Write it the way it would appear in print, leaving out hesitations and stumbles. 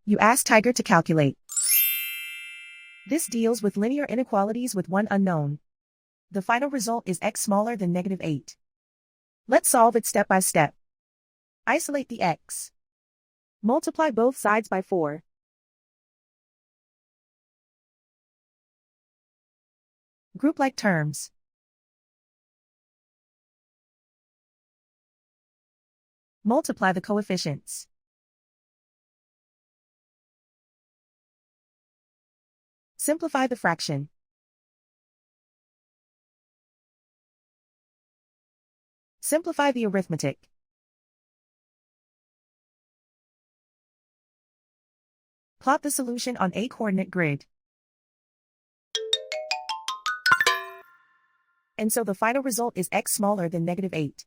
You ask Tiger to calculate. This deals with linear inequalities with one unknown. The final result is x smaller than -8. Let's solve it step by step. Isolate the x. Multiply both sides by 4. Group like terms. Multiply the coefficients. Simplify the fraction. Simplify the arithmetic. Plot the solution on a coordinate grid. And so the final result is x smaller than -8.